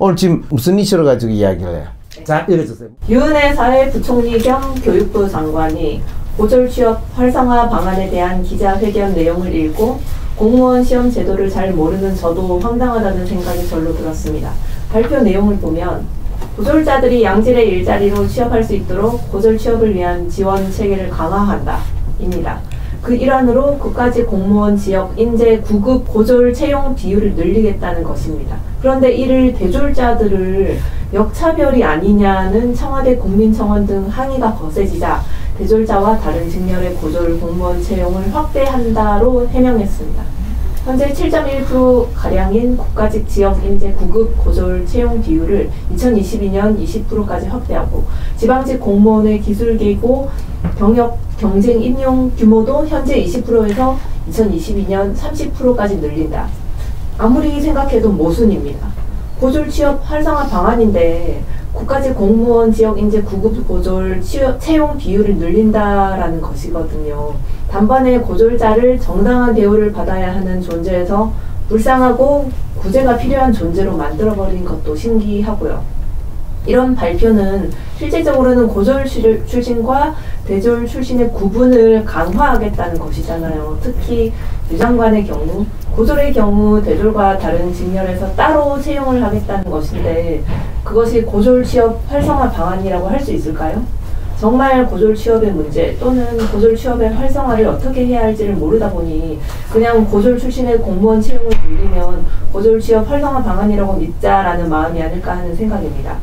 오늘 지금 무슨 이슈로 가지고 이야기를 해요? 자, 읽어주세요. 유은혜 사회부총리 겸 교육부 장관이 고졸 취업 활성화 방안에 대한 기자회견 내용을 읽고 공무원 시험 제도를 잘 모르는 저도 황당하다는 생각이 절로 들었습니다. 발표 내용을 보면 고졸자들이 양질의 일자리로 취업할 수 있도록 고졸 취업을 위한 지원 체계를 강화한다 입니다. 그 일환으로 국가직 공무원 지역 인재 9급 고졸 채용 비율을 늘리겠다는 것입니다. 그런데 이를 대졸자들을 역차별이 아니냐는 청와대 국민청원 등 항의가 거세지자 대졸자와 다른 직렬의 고졸 공무원 채용을 확대한다로 해명했습니다. 현재 7.1%가량인 국가직 지역 인재 9급 고졸 채용 비율을 2022년 20%까지 확대하고 지방직 공무원의 기술계고 경력 경쟁 임용 규모도 현재 20%에서 2022년 30%까지 늘린다. 아무리 생각해도 모순입니다. 고졸 취업 활성화 방안인데 국가직 공무원 지역 인재 9급 고졸 채용 비율을 늘린다라는 것이거든요. 단번에 고졸자를 정당한 대우를 받아야 하는 존재에서 불쌍하고 구제가 필요한 존재로 만들어버린 것도 신기하고요. 이런 발표는 실질적으로는 고졸 출신과 대졸 출신의 구분을 강화하겠다는 것이잖아요. 특히 유 장관의 경우 고졸의 경우 대졸과 다른 직렬에서 따로 채용을 하겠다는 것인데 그것이 고졸 취업 활성화 방안이라고 할 수 있을까요? 정말 고졸 취업의 문제 또는 고졸 취업의 활성화를 어떻게 해야 할지를 모르다 보니 그냥 고졸 출신의 공무원 채용을 늘리면 고졸 취업 활성화 방안이라고 믿자라는 마음이 아닐까 하는 생각입니다.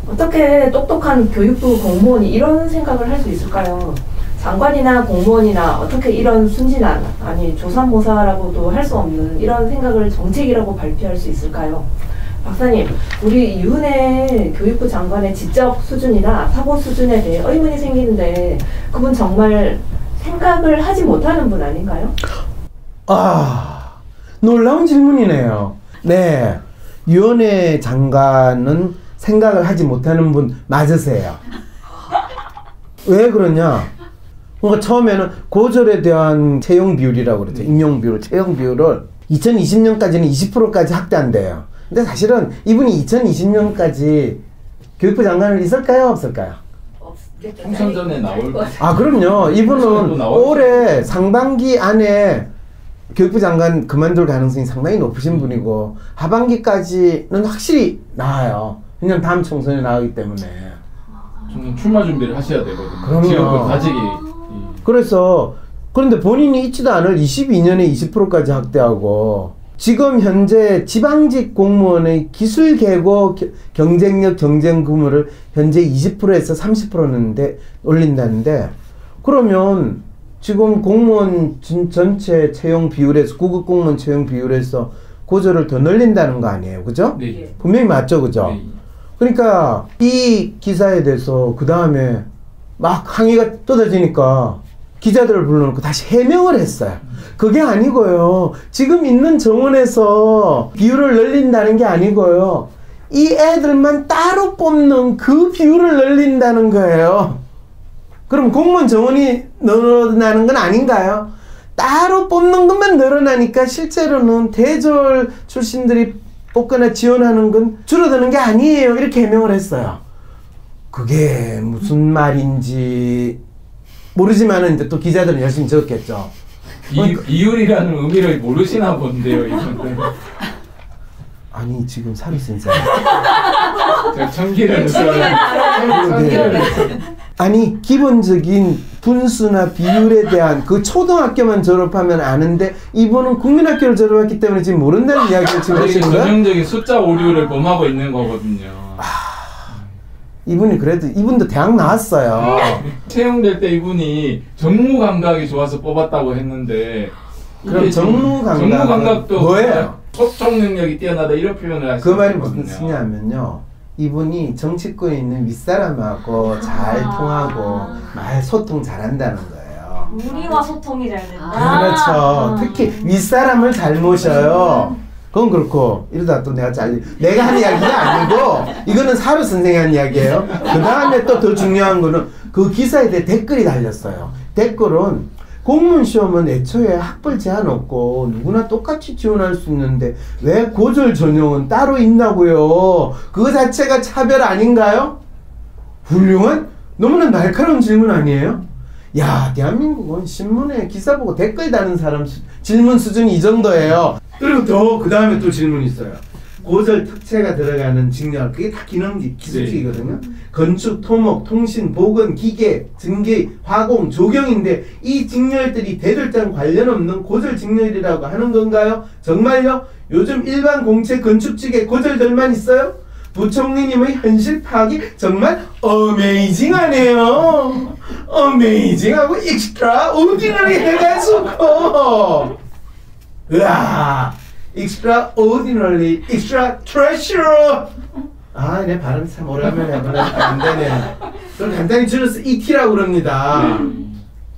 어떻게 똑똑한 교육부 공무원이 이런 생각을 할 수 있을까요? 장관이나 공무원이나 어떻게 이런 순진한, 아니 조삼모사라고도 할 수 없는 이런 생각을 정책이라고 발표할 수 있을까요? 박사님, 우리 유은혜 교육부 장관의 지적 수준이나 사고 수준에 대해 의문이 생기는데 그분 정말 생각을 하지 못하는 분 아닌가요? 아, 놀라운 질문이네요. 네, 유은혜 장관은 생각을 하지 못하는 분 맞으세요. 왜 그러냐? 그러니까 처음에는 고졸에 대한 채용 비율이라고 그랬죠. 임용 비율, 채용 비율을 2020년까지는 20%까지 확대한대요. 근데 사실은 이분이 2020년까지 교육부 장관을 있을까요? 없을까요? 총선 전에 나올 거. 아, 그럼요. 이분은 올해 상반기 안에 교육부 장관 그만둘 가능성이 상당히 높으신 분이고 하반기까지는 확실히 나와요. 그냥 다음 총선에 나오기 때문에. 저는 출마 준비를 하셔야 되거든요. 그럼요. 지역을 가지기. 그래서 그런데 본인이 있지도 않을 22년에 20%까지 확대하고 지금 현재 지방직 공무원의 기술 계고 경쟁력 경쟁 규모를 현재 20%에서 30%는 올린다는데 그러면 지금 공무원 전체 채용 비율에서 9급 공무원 채용 비율에서 고졸을 더 늘린다는 거 아니에요, 그죠? 네. 분명히 맞죠, 그죠? 네. 그러니까 이 기사에 대해서 그 다음에 막 항의가 쏟아지니까 기자들을 불러놓고 다시 해명을 했어요. 그게 아니고요. 지금 있는 정원에서 비율을 늘린다는 게 아니고요. 이 애들만 따로 뽑는 그 비율을 늘린다는 거예요. 그럼 공무원 정원이 늘어나는 건 아닌가요? 따로 뽑는 것만 늘어나니까 실제로는 대졸 출신들이 뽑거나 지원하는 건 줄어드는 게 아니에요. 이렇게 해명을 했어요. 그게 무슨 말인지 모르지만은 이제 또 기자들은 열심히 적었겠죠. 비율이라는 의미를 모르시나 본데요, 이분들. 아니 지금 사르신사. 제가 청기를 써요. 아니 기본적인 분수나 비율에 대한 그 초등학교만 졸업하면 아는데 이분은 국민학교를 졸업했기 때문에 지금 모른다는 이야기를 지금 하시는 거예요? 전형적인 숫자 오류를 범하고 있는 거거든요. 이분이 그래도 이분도 대학 나왔어요. 채용될 때 이분이 정무 감각이 좋아서 뽑았다고 했는데 그럼 정무 감각도 뭐예요? 소통 능력이 뛰어나다 이런 표현을 하시는 그 말이 무슨 뜻이냐면요. 이분이 정치권에 있는 윗사람하고 잘 통하고 말 소통 잘한다는 거예요. 우리와 소통이 잘 된다. 그렇죠. 특히 윗사람을 잘 모셔요. 그건 그렇고 이러다 또 내가 내가 한 이야기가 아니고 이거는 사루 선생이 한 이야기예요. 그 다음에 또 더 중요한 거는 그 기사에 대해 댓글이 달렸어요. 댓글은 공무원 시험은 애초에 학벌 제한 없고 누구나 똑같이 지원할 수 있는데 왜 고졸 전형은 따로 있냐고요. 그거 자체가 차별 아닌가요? 훌륭한? 너무나 날카로운 질문 아니에요? 야, 대한민국은 신문에 기사 보고 댓글 다는 사람 질문 수준이 이 정도예요. 그리고 더 그 다음에 또 질문이 있어요. 고졸 특채가 들어가는 직렬, 그게 다 기술직이거든요. 건축, 토목, 통신, 보건, 기계, 증기, 화공, 조경인데 이 직렬들이 대들장 관련 없는 고졸 직렬이라고 하는 건가요? 정말요? 요즘 일반 공채 건축직에 고졸들만 있어요? 부총리님의 현실 파악이 정말 어메이징하네요. 어메이징하고 익스트라 오디너리 해가지고 으아 extraordinary, extra treasure. 아, 내 발음 참 오랜만에 해보니까 안 되네. 그걸 간단히 줄여서 ET라고 그럽니다.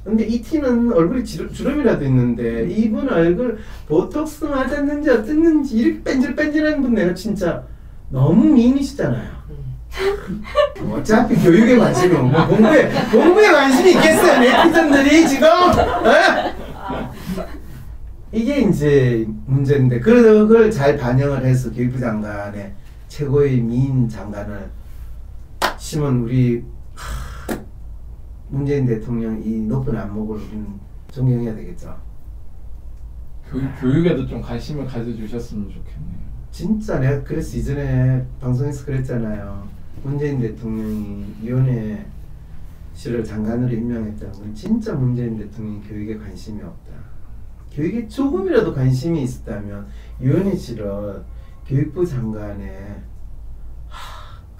근데 ET는 얼굴이 주름이라도 있는데 이분 얼굴 보톡스 맞았는지 어땠는지 이렇게 뺀질뺀질한 분 내가 진짜 너무 미인이시잖아요. 어차피 교육에 관심이 없고 공부에 관심이 있겠어요, 네티즌들이 지금? 에? 이게 이제 문제인데 그걸 잘 반영을 해서 교육부 장관의 최고의 미인 장관을 심은 우리 문재인 대통령 이 높은 안목을 우리는 존경해야 되겠죠. 교육에도 좀 관심을 가져주셨으면 좋겠네요. 진짜 내가 그래서 이전에 방송에서 그랬잖아요. 문재인 대통령이 위원회 실을 장관으로 임명했다는 건 진짜 문재인 대통령이 교육에 관심이 없다. 교육에 조금이라도 관심이 있었다면 유은혜씨를 교육부 장관에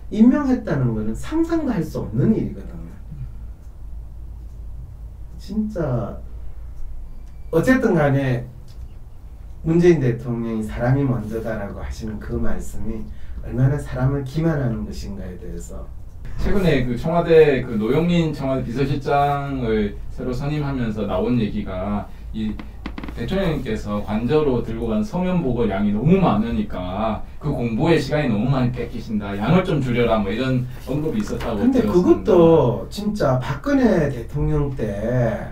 임명했다는 것은 상상도 할 수 없는 일이거든요. 진짜 어쨌든 간에 문재인 대통령이 사람이 먼저다라고 하시는 그 말씀이 얼마나 사람을 기만하는 것인가에 대해서 최근에 그 청와대 그 노영민 청와대 비서실장을 새로 선임하면서 나온 얘기가 이 대통령님께서 관저로 들고 간 서면 보고 양이 너무 많으니까 그 공부에 시간이 너무 많이 뺏기신다. 양을 좀 줄여라. 뭐 이런 언급이 있었다고 근데 들었습니다. 그것도 진짜 박근혜 대통령 때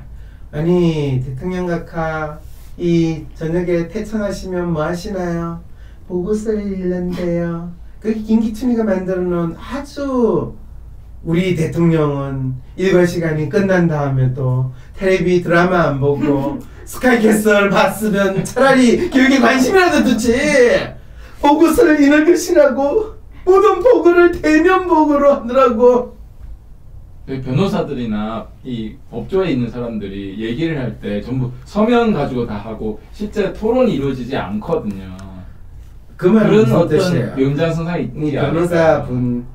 아니 대통령 각하 이 저녁에 퇴청하시면 뭐 하시나요? 보고서를 읽는데요. 그 김기춘이가 만들어 놓은 아주 우리 대통령은 일과 시간이 끝난 다음에도 텔레비 드라마 안 보고 스카이캐슬 봤으면 차라리 교육에 관심이라도 두지. 보고서를 읽으시라고 모든 보고를 대면 보고로 하느라고. 변호사들이나 이 법조에 있는 사람들이 얘기를 할 때 전부 서면 가지고 다 하고 실제 토론이 이루어지지 않거든요. 그 말은 그런 무슨 어떤 뜻이에요? 연장선상이 이 변호사분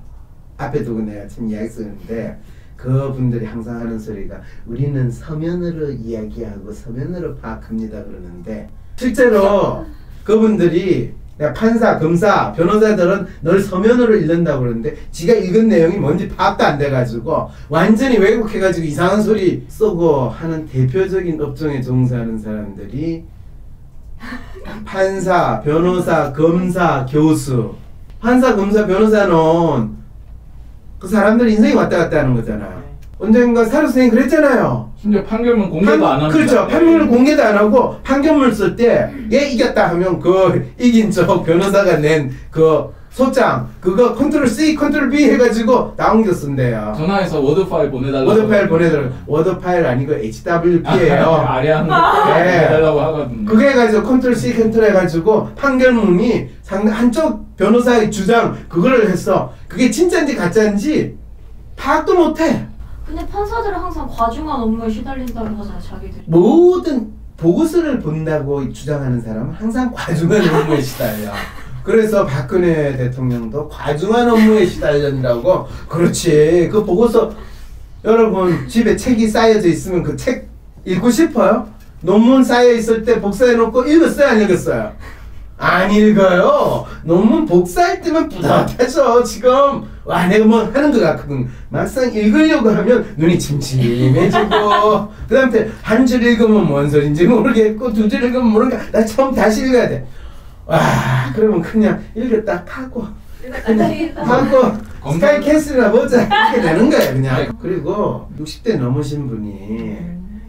앞에 두고 내가 지금 이야기 쓰는데 그분들이 항상 하는 소리가 우리는 서면으로 이야기하고 서면으로 파악합니다 그러는데 실제로 그분들이 내가 판사, 검사, 변호사들은 널 서면으로 읽는다고 그러는데 지가 읽은 내용이 뭔지 파악도 안 돼가지고 완전히 왜곡해가지고 이상한 소리 쏘고 하는 대표적인 업종에 종사하는 사람들이 판사, 변호사, 검사, 교수. 판사, 검사, 변호사는 그 사람들 인생이 왔다 갔다 하는 거잖아요. 언젠가 사료 선생님 그랬잖아요. 심지어 판결문 공개도 안 합니다. 그렇죠. 판결문 공개도 안 하고 판결문 쓸 때 얘 이겼다 하면 그 이긴 쪽 변호사가 낸 그 소장 그거 컨트롤 C, 컨트롤 B 해가지고 다 옮겨 쓴대요. 전화해서 워드 파일 보내달라고. 워드 파일 보내달라고. 워드 파일 아니고 HWP예요. 아래한 거 네. 보내달라고 하거든요. 그게 해가지고 컨트롤 C, 컨트롤 해가지고 판결문이 상당 한쪽 변호사의 주장 그거를 했어. 그게 진짜인지 가짜인지 파악도 못해. 근데 판사들은 항상 과중한 업무에 시달린다고 하잖아요, 자기들이. 모든 보고서를 본다고 주장하는 사람은 항상 과중한 업무에 시달려. 그래서 박근혜 대통령도 과중한 업무에 시달린다고. 그렇지. 그 보고서 여러분 집에 책이 쌓여져 있으면 그 책 읽고 싶어요? 논문 쌓여 있을 때 복사해놓고 읽었어요? 안 읽었어요? 안 읽어요. 논문 복사할 때만 뿌듯하죠. 지금 와 내가 뭐 하는 것 같거든. 막상 읽으려고 하면 눈이 침침해지고 그 다음에 한 줄 읽으면 뭔 소린지 모르겠고 두 줄 읽으면 모르니까 나 처음 다시 읽어야 돼. 와 그러면 그냥 읽었다 하고 그냥 하고 스카이캐슬이나 보자 이렇게 되는 거예요 그냥. 그리고 60대 넘으신 분이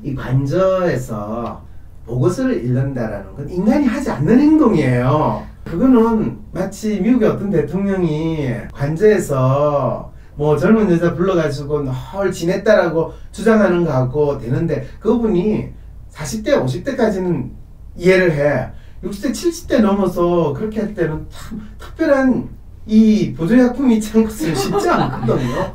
이 관저에서 보고서를 읽는다라는 건 인간이 하지 않는 행동이에요. 그거는 마치 미국의 어떤 대통령이 관저에서 뭐 젊은 여자 불러가지고 널 지냈다라고 주장하는 거하고 되는데, 그분이 40대 50대까지는 이해를 해. 60대 70대 넘어서 그렇게 할 때는 참 특별한 이 보조약품이 참 쉽지 않거든요.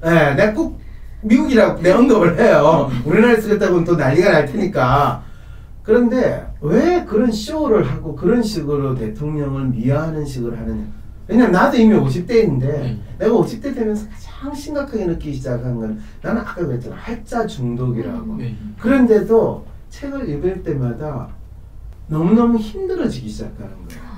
네, 내가 꼭 미국이라고 내 언급을 해요. 우리나라에 쓰겠다고 하면 또 난리가 날 테니까. 그런데 왜 그런 쇼를 하고 그런 식으로 대통령을 미화하는 식으로 하느냐. 왜냐면 나도 이미 50대인데 내가 50대 되면서 가장 심각하게 느끼기 시작한 건, 나는 아까 그랬잖아, 할자 중독이라고. 그런데도 책을 읽을 때마다 너무너무 힘들어지기 시작하는 거예요.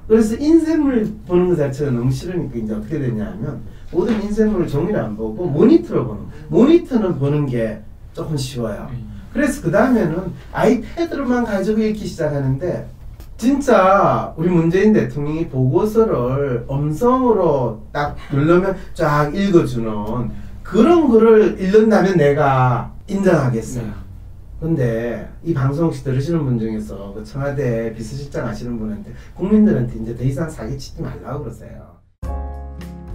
그래서 인쇄물 보는 것 자체가 너무 싫으니까 이제 어떻게 되냐면, 모든 인쇄물을 종이를 안 보고 모니터로 보는 거예요. 모니터는 보는 게 조금 쉬워요. 그래서 그 다음에는 아이패드로만 가지고 읽기 시작하는데, 진짜 우리 문재인 대통령이 보고서를 음성으로 딱 누르면 쫙 읽어주는 그런 글을 읽는다면 내가 인정하겠어요. 근데 이 방송 혹시 들으시는 분 중에서 그 청와대 비서실장 하시는 분한테, 국민들한테 이제 더 이상 사기치지 말라고 그러세요.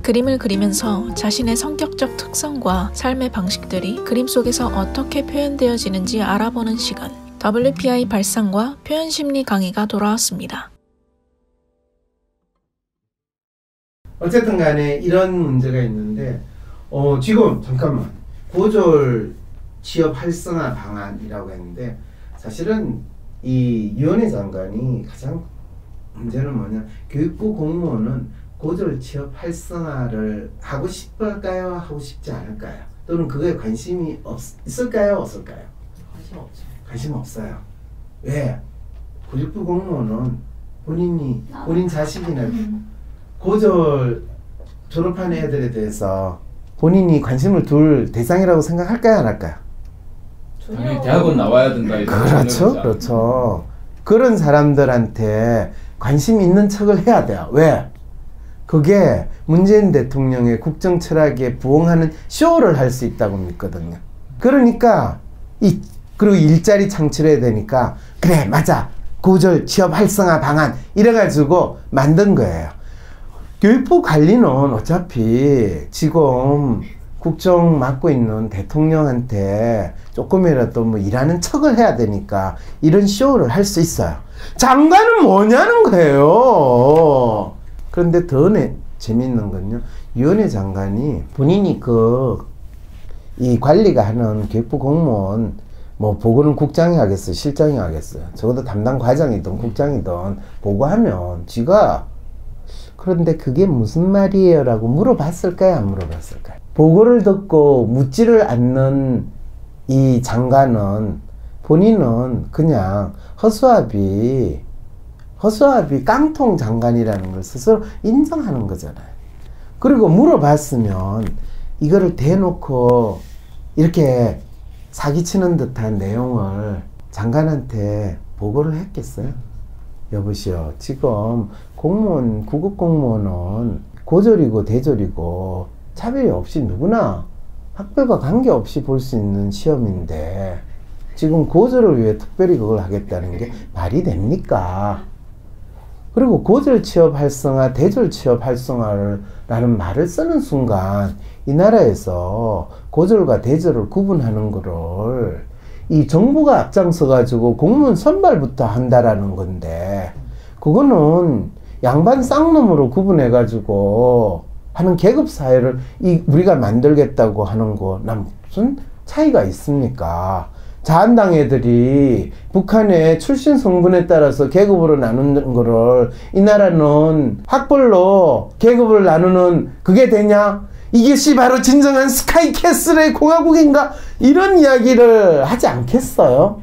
그림을 그리면서 자신의 성격적 특성과 삶의 방식들이 그림 속에서 어떻게 표현되어지는지 알아보는 시간, WPI 발상과 표현심리 강의가 돌아왔습니다. 어쨌든 간에 이런 문제가 있는데, 지금 잠깐만, 고졸 취업 활성화 방안이라고 했는데, 사실은 이 유은혜 장관이 가장 문제는 뭐냐, 교육부 공무원은 고졸 취업 활성화를 하고 싶을까요? 하고 싶지 않을까요? 또는 그거에 관심이 있을까요? 없을까요? 관심 없죠. 관심 없어요. 왜? 교육부 공무원은 본인 자식이나 고졸 졸업한 애들에 대해서 본인이 관심을 둘 대상이라고 생각할까요? 안 할까요? 당연히 대학원 나와야 된다. 그렇죠. 그렇죠. 그런 사람들한테 관심 있는 척을 해야 돼요. 왜? 그게 문재인 대통령의 국정 철학에 부응하는 쇼를 할 수 있다고 믿거든요. 그러니까 그리고 일자리 창출해야 되니까, 그래 맞아, 고졸 취업 활성화 방안 이래가지고 만든 거예요. 교육부 관리는 어차피 지금 국정 맡고 있는 대통령한테 조금이라도 뭐 일하는 척을 해야 되니까 이런 쇼를 할 수 있어요. 장관은 뭐냐는 거예요. 그런데 더 재밌는 건요, 유은혜 장관이 본인이 이 관리가 하는 교육부 공무원 뭐 보고는 국장이 하겠어요, 실장이 하겠어요? 적어도 담당 과장이든 국장이든 보고하면 지가, 그런데 그게 무슨 말이에요? 라고 물어봤을까요? 안 물어봤을까요? 보고를 듣고 묻지를 않는 이 장관은 본인은 그냥 허수아비 깡통 장관이라는 걸 스스로 인정하는 거잖아요. 그리고 물어봤으면 이거를 대놓고 이렇게 사기치는 듯한 내용을 장관한테 보고를 했겠어요? 여보시오, 지금 공무원, 구급 공무원은 고졸이고 대졸이고 차별이 없이 누구나 학벌과 관계없이 볼 수 있는 시험인데, 지금 고졸을 위해 특별히 그걸 하겠다는 게 말이 됩니까? 그리고 고졸 취업 활성화, 대졸 취업 활성화라는 말을 쓰는 순간 이 나라에서 고졸과 대졸을 구분하는 거를 이 정부가 앞장서 가지고 공무원 선발부터 한다라는 건데, 그거는 양반 쌍놈으로 구분해 가지고 하는 계급 사회를 우리가 만들겠다고 하는 거, 난 무슨 차이가 있습니까? 자한당 애들이 북한의 출신 성분에 따라서 계급으로 나누는 거를 이 나라는 학벌로 계급을 나누는 그게 되냐? 이것이 바로 진정한 스카이캐슬의 공화국인가? 이런 이야기를 하지 않겠어요?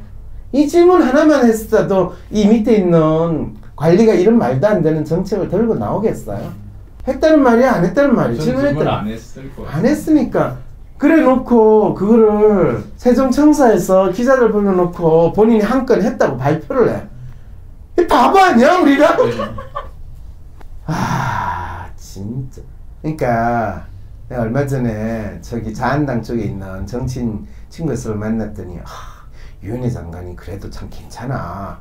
이 질문 하나만 했어도 이 밑에 있는 관리가 이런 말도 안 되는 정책을 들고 나오겠어요? 했다는 말이야? 안 했다는 말이야? 질문을 안 했을 거예요. 안 했으니까. 그래 놓고 그거를 세종청사에서 기자들 불러놓고 본인이 한 건 했다고 발표를 해. 이 바보 아니야 우리가? 아 진짜. 그러니까 내가 얼마 전에 저기 자한당 쪽에 있는 정치인 친구를 만났더니 유은혜 장관이 그래도 참 괜찮아.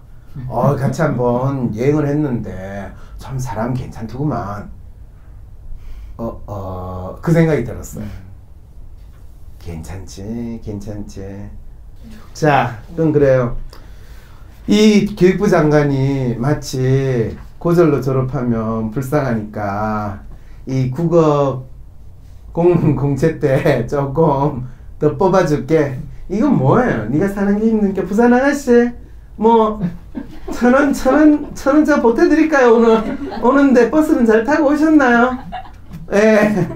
같이 한번 여행을 했는데 참 사람 괜찮더구만. 그 생각이 들었어요. 괜찮지. 자, 그럼 그래요. 이 교육부 장관이 마치 고졸로 졸업하면 불쌍하니까 이 국어 공문 공채 때 조금 더 뽑아줄게. 이건 뭐예요? 네가 사는 게 힘든 게 부산 아가씨 뭐 1,000원 제가 보태드릴까요? 오는데 버스는 잘 타고 오셨나요? 예.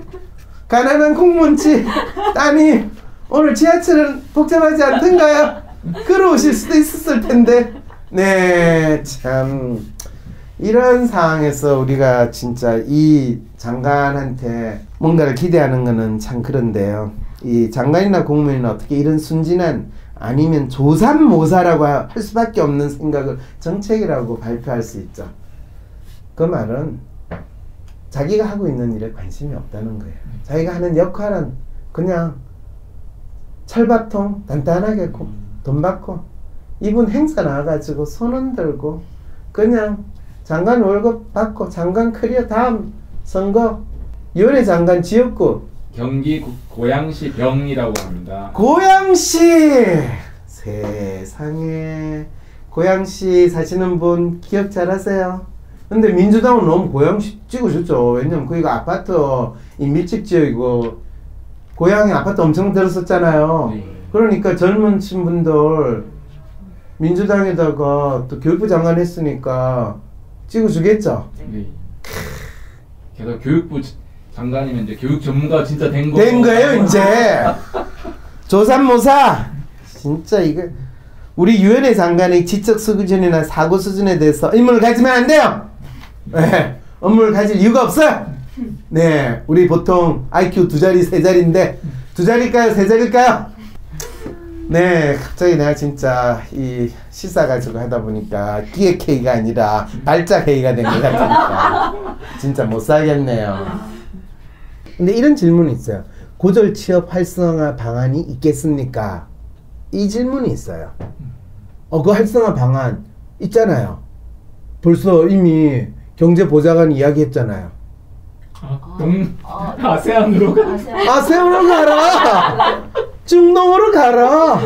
가난한 공무원치 따님 오늘 지하철은 복잡하지 않던가요? 걸어오실 수도 있었을 텐데. 네, 참 이런 상황에서 우리가 진짜 이 장관한테 뭔가를 기대하는 거는 참 그런데요. 이 장관이나 공무원이나 어떻게 이런 순진한 아니면 조삼모사라고 할 수밖에 없는 생각을 정책이라고 발표할 수 있죠. 그 말은 자기가 하고 있는 일에 관심이 없다는 거예요. 자기가 하는 역할은 그냥 철밥통 단단하게 돈 받고 이분 행사 나와가지고 손 흔들고 그냥 장관 월급 받고 장관 커리어 다음 선거 유은혜 장관 지역구 경기 고양시 병이라고 합니다. 고양시 세상에 고양시 사시는 분 기억 잘하세요? 근데 민주당은 너무 고양시 찍어줬죠. 왜냐면 거기가 아파트 이 밀집 지역이고 고양이 아파트 엄청 들었었잖아요. 네. 그러니까 젊은 친분들 민주당에다가 또 교육부 장관 했으니까 찍어주겠죠. 네. 게다가 교육부 장관이면 이제 교육 전문가 진짜 된 거예요 이제. 조삼모사 진짜 이거 우리 유은혜 장관의 지적 수준이나 사고 수준에 대해서 의문을 가지면 안 돼요. 네, 의문을 가질 이유가 없어요. 네, 우리 보통 IQ 2자리 3자리인데 2자리일까요 3자리일까요? 네, 갑자기 내가 진짜 이 시사 가지고 하다 보니까 기획회의가 아니라 발작회의가 된 것 같으니까 진짜 못 살겠네요. 근데 이런 질문이 있어요. 고졸 취업 활성화 방안이 있겠습니까? 이 질문이 있어요. 그 활성화 방안 있잖아요. 벌써 이미 경제보좌관이 이야기했잖아요. 아세안으로 가. 아세안으로 가라. 중동으로 가라.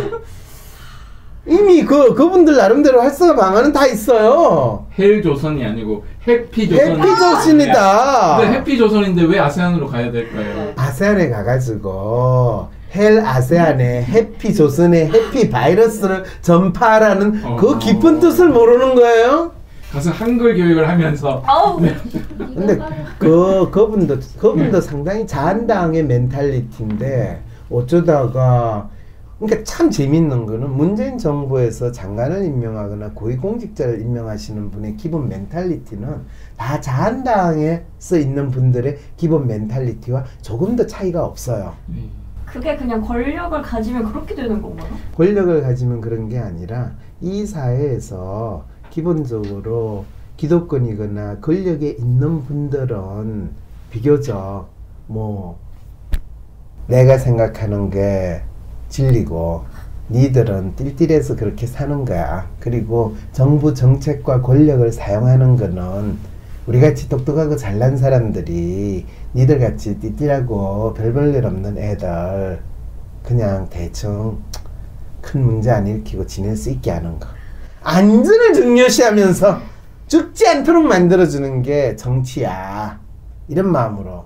이미 그분들 나름대로 활성화 방안은 다 있어요. 헬조선이 아니고 해피조선. 해피조선이다. 근데 해피조선인데 왜 아세안으로 가야 될까요? 아세안에 가가지고 헬 아세안에 해피조선의 해피바이러스를 전파하라는 그 깊은 뜻을 모르는 거예요? 가서 한글 교육을 하면서. 네. 근데 그분도 상당히 자한당의 멘탈리티인데 어쩌다가 그러니까 참 재밌는 거는 문재인 정부에서 장관을 임명하거나 고위공직자를 임명하시는 분의 기본 멘탈리티는 다 자한당에서 있는 분들의 기본 멘탈리티와 조금 더 차이가 없어요. 그게 그냥 권력을 가지면 그렇게 되는 건가요? 권력을 가지면 그런 게 아니라 이 사회에서 기본적으로 기득권이거나 권력에 있는 분들은 비교적 뭐 내가 생각하는 게 진리고 니들은 띨띨해서 그렇게 사는 거야. 그리고 정부 정책과 권력을 사용하는 거는 우리같이 똑똑하고 잘난 사람들이 니들같이 띨띨하고 별 볼 일 없는 애들 그냥 대충 큰 문제 안 일으키고 지낼 수 있게 하는 거. 안전을 중요시하면서 죽지 않도록 만들어주는 게 정치야. 이런 마음으로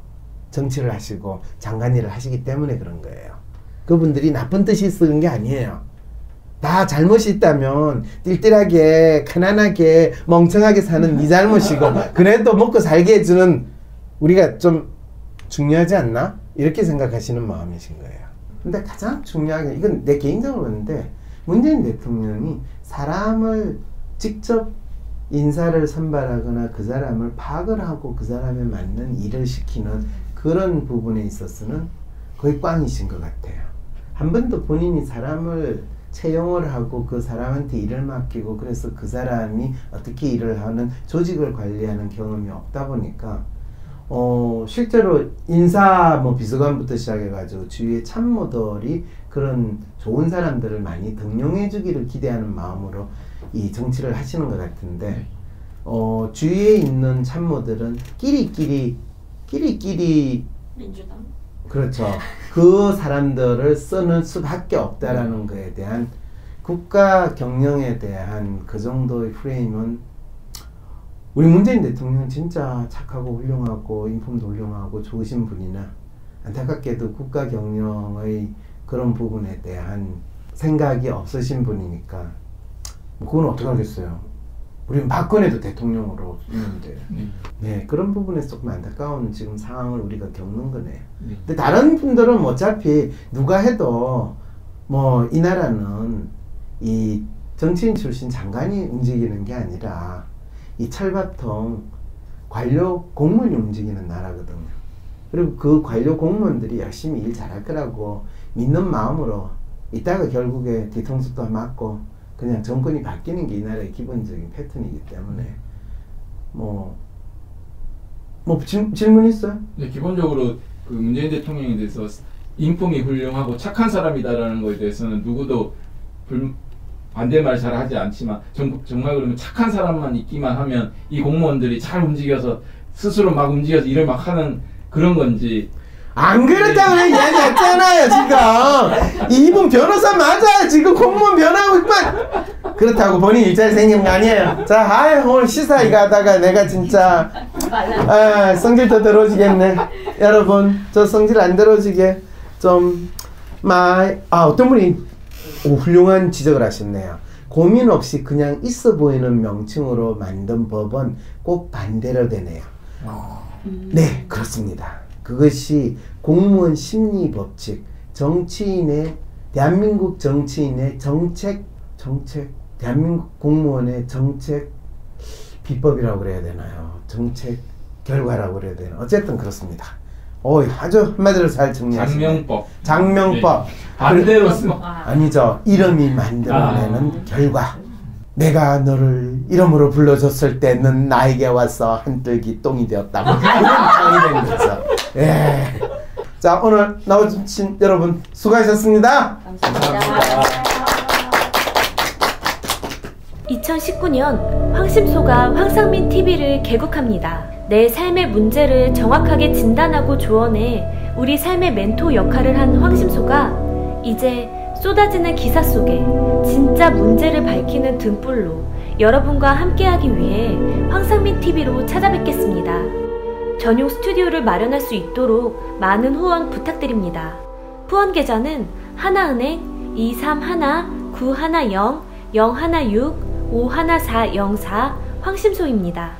정치를 하시고 장관 일을 하시기 때문에 그런 거예요. 그분들이 나쁜 뜻이 쓰는 게 아니에요. 다 잘못이 있다면 띨띨하게 가난하게 멍청하게 사는 네 잘못이고 그래도 먹고 살게 해주는 우리가 좀 중요하지 않나? 이렇게 생각하시는 마음이신 거예요. 근데 가장 중요한 게 이건 내 개인적으로 보는데 문재인 대통령이 사람을 직접 인사를 선발하거나 그 사람을 파악을 하고 그 사람에 맞는 일을 시키는 그런 부분에 있어서는 거의 꽝이신 것 같아요. 한 번도 본인이 사람을 채용을 하고 그 사람한테 일을 맡기고 그래서 그 사람이 어떻게 일을 하는 조직을 관리하는 경험이 없다 보니까 실제로 인사 뭐 비서관부터 시작해가지고 주위의 참모들이 그런 좋은 사람들을 많이 등용해 주기를 기대하는 마음으로 이 정치를 하시는 것 같은데, 주위에 있는 참모들은 끼리끼리 민주당. 그렇죠. 그 사람들을 쓰는 수밖에 없다라는 거에 대한 국가 경영에 대한 그 정도의 프레임은, 우리 문재인 대통령 진짜 착하고 훌륭하고 인품도 훌륭하고 좋으신 분이나 안타깝게도 국가 경영의 그런 부분에 대한 생각이 없으신 분이니까 그건 어떻게 하겠어요. 우리는 박근혜도 대통령으로 있는데 네, 그런 부분에서 조금 안타까운 지금 상황을 우리가 겪는 거네요. 근데 다른 분들은 어차피 누가 해도 뭐 이 나라는 이 정치인 출신 장관이 움직이는 게 아니라 이 철밥통 관료 공무원이 움직이는 나라거든요. 그리고 그 관료 공무원들이 열심히 일 잘할 거라고 믿는 마음으로 이따가 결국에 뒤통수도 맞고 그냥 정권이 바뀌는 게 이 나라의 기본적인 패턴이기 때문에 질문 있어요? 네, 기본적으로 그 문재인 대통령에 대해서 인품이 훌륭하고 착한 사람이다라는 것에 대해서는 누구도 반대말 잘 하지 않지만 정말 그러면 착한 사람만 있기만 하면 이 공무원들이 잘 움직여서 스스로 막 움직여서 일을 막 하는 그런 건지. 안 그렇다고 이야기했잖아요. 지금 이분 변호사 맞아요. 지금 공무원 변하고 있고 그렇다고 본인 일자리 생긴 거 아니에요. 자, 오늘 시사 이거 하다가 내가 진짜 성질 더 들어지겠네. 여러분, 저 성질 안 들어지게 좀 어떤 분이 훌륭한 지적을 하셨네요. 고민 없이 그냥 있어 보이는 명칭으로 만든 법은 꼭 반대로 되네요. 네, 그렇습니다. 그것이 공무원 심리 법칙, 대한민국 정치인의 정책, 대한민국 공무원의 정책 비법이라고 그래야 되나요? 정책 결과라고 그래야 되나? 어쨌든 그렇습니다. 아주 한마디로 잘 정리하시네요. 장명법. 네. 반대로 쓰면 아니죠. 이름이 만들어내는 결과. 내가 너를 이름으로 불러줬을 때는 나에게 와서 한뜰기 똥이 되었다. 이런 된 거죠. 예. 자, 오늘 나와주신 여러분 수고하셨습니다. 감사합니다. 2019년 황심소가 황상민 TV를 개국합니다. 내 삶의 문제를 정확하게 진단하고 조언해 우리 삶의 멘토 역할을 한 황심소가 이제 쏟아지는 기사 속에 진짜 문제를 밝히는 등불로 여러분과 함께하기 위해 황상민 TV로 찾아뵙겠습니다. 전용 스튜디오를 마련할 수 있도록 많은 후원 부탁드립니다. 후원 계좌는 하나은행 231-910-016-51404 황심소입니다.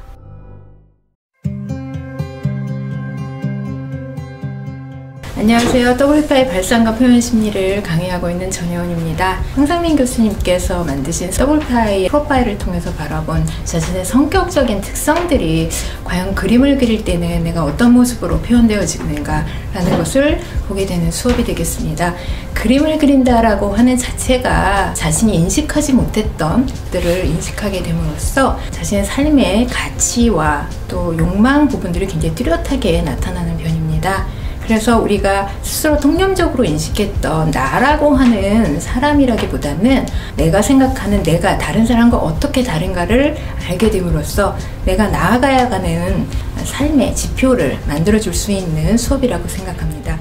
안녕하세요. WPI 발상과 표현 심리를 강의하고 있는 전혜원입니다. 황상민 교수님께서 만드신 WPI 프로파일을 통해서 바라본 자신의 성격적인 특성들이 과연 그림을 그릴 때는 내가 어떤 모습으로 표현되어지는가 라는 것을 보게 되는 수업이 되겠습니다. 그림을 그린다라고 하는 자체가 자신이 인식하지 못했던 것들을 인식하게 됨으로써 자신의 삶의 가치와 또 욕망 부분들이 굉장히 뚜렷하게 나타나는 편입니다. 그래서 우리가 스스로 통념적으로 인식했던 나라고 하는 사람이라기보다는 내가 생각하는 내가 다른 사람과 어떻게 다른가를 알게 됨으로써 내가 나아가야 하는 삶의 지표를 만들어줄 수 있는 수업이라고 생각합니다.